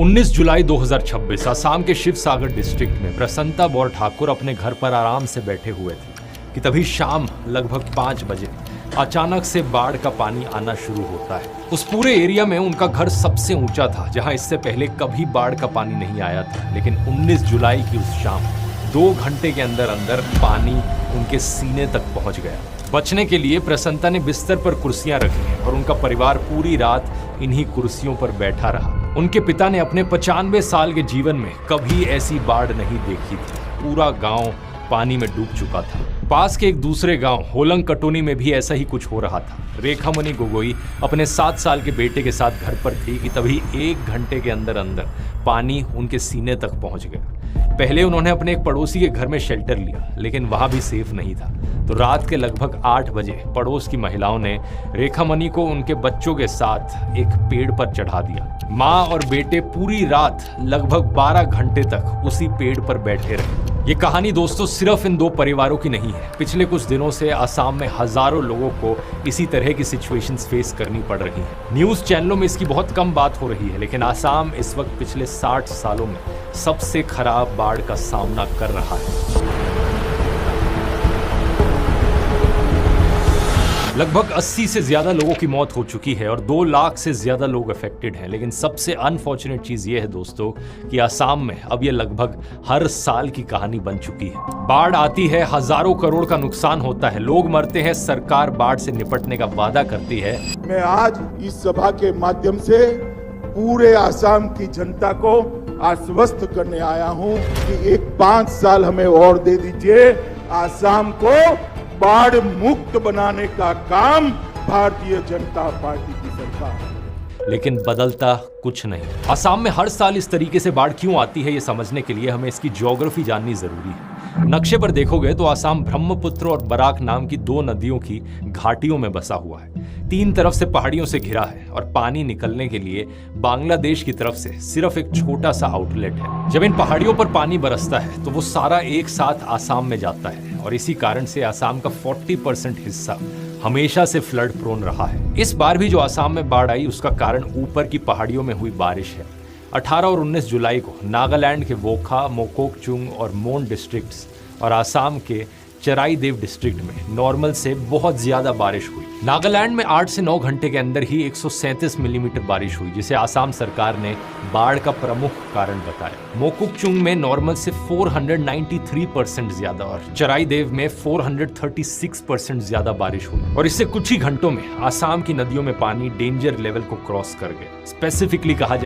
19 जुलाई 2026 असम के शिवसागर डिस्ट्रिक्ट में प्रसन्नता बौर ठाकुर अपने घर पर आराम से बैठे हुए थे कि तभी शाम लगभग 5 बजे अचानक से बाढ़ का पानी आना शुरू होता है। उस पूरे एरिया में उनका घर सबसे ऊंचा था, जहां इससे पहले कभी बाढ़ का पानी नहीं आया था। लेकिन 19 जुलाई की उस शाम 2 घंटे के अंदर अंदर पानी उनके सीने तक पहुंच गया। बचने के लिए प्रसन्नता ने बिस्तर पर कुर्सियां रखी और उनका परिवार पूरी रात इन्हीं कुर्सियों पर बैठा रहा। उनके पिता ने अपने 95 साल के जीवन में कभी ऐसी बाढ़ नहीं देखी थी। पूरा गांव पानी में डूब चुका था। पास के एक दूसरे गांव होलंग कटोनी में भी ऐसा ही कुछ हो रहा था। रेखामणि गोगोई अपने 7 साल के बेटे के साथ घर पर थी कि तभी 1 घंटे के अंदर अंदर पानी उनके सीने तक पहुंच गया। पहले उन्होंने अपने एक पड़ोसी के घर में शेल्टर लिया, लेकिन वहां भी सेफ नहीं था। तो रात के लगभग 8 बजे पड़ोस की महिलाओं ने रेखामणि को उनके बच्चों के साथ एक पेड़ पर चढ़ा दिया। माँ और बेटे पूरी रात लगभग 12 घंटे तक उसी पेड़ पर बैठे रहे। ये कहानी दोस्तों सिर्फ इन 2 परिवारों की नहीं है। पिछले कुछ दिनों से असम में हजारों लोगों को इसी तरह की सिचुएशंस फेस करनी पड़ रही है। न्यूज चैनलों में इसकी बहुत कम बात हो रही है, लेकिन असम इस वक्त पिछले 60 सालों में सबसे खराब बाढ़ का सामना कर रहा है। लगभग 80 से ज्यादा लोगों की मौत हो चुकी है और 2 लाख से ज्यादा लोग अफेक्टेड हैं। लेकिन सबसे अनफॉर्चुनेट चीज ये है दोस्तों कि असम में अब ये लगभग हर साल की कहानी बन चुकी है। बाढ़ आती है, हजारों करोड़ का नुकसान होता है, लोग मरते हैं, सरकार बाढ़ से निपटने का वादा करती है। मैं आज इस सभा के माध्यम से पूरे असम की जनता को आश्वस्त करने आया हूं कि एक 5 साल हमें और दे दीजिए। असम को बाढ़ मुक्त बनाने का काम भारतीय जनता पार्टी की सरकार। लेकिन बदलता कुछ नहीं। असम में हर साल इस तरीके से बाढ़ क्यों आती है, ये समझने के लिए हमें इसकी ज्योग्राफी जाननी जरूरी है। नक्शे पर देखोगे तो असम ब्रह्मपुत्र और बराक नाम की 2 नदियों की घाटियों में बसा हुआ है। 3 तरफ से पहाड़ियों से घिरा है और पानी निकलने के लिए बांग्लादेश की तरफ से सिर्फ एक छोटा सा आउटलेट है। जब इन पहाड़ियों पर पानी बरसता है तो वो सारा एक साथ असम में जाता है और इसी कारण से असम का 40% हिस्सा हमेशा से फ्लड प्रोन रहा है। इस बार भी जो असम में बाढ़ आई उसका कारण ऊपर की पहाड़ियों में हुई बारिश है। 18 और 19 जुलाई को नागालैंड के वोखा, मोकोकचुंग और मोन डिस्ट्रिक्ट्स और असम के चराईदेव डिस्ट्रिक्ट में नॉर्मल से बहुत ज्यादा बारिश हुई। नागालैंड में 8 से 9 घंटे के अंदर ही 137 मिलीमीटर बारिश हुई, जिसे असम सरकार ने बाढ़ का प्रमुख कारण बताया। मोकोकचुंग में नॉर्मल से 493% ज्यादा और चराईदेव में 436% ज्यादा बारिश हुई और इससे कुछ ही घंटों में असम की नदियों में पानी डेंजर लेवल को क्रॉस कर गया। स्पेसिफिकली कहा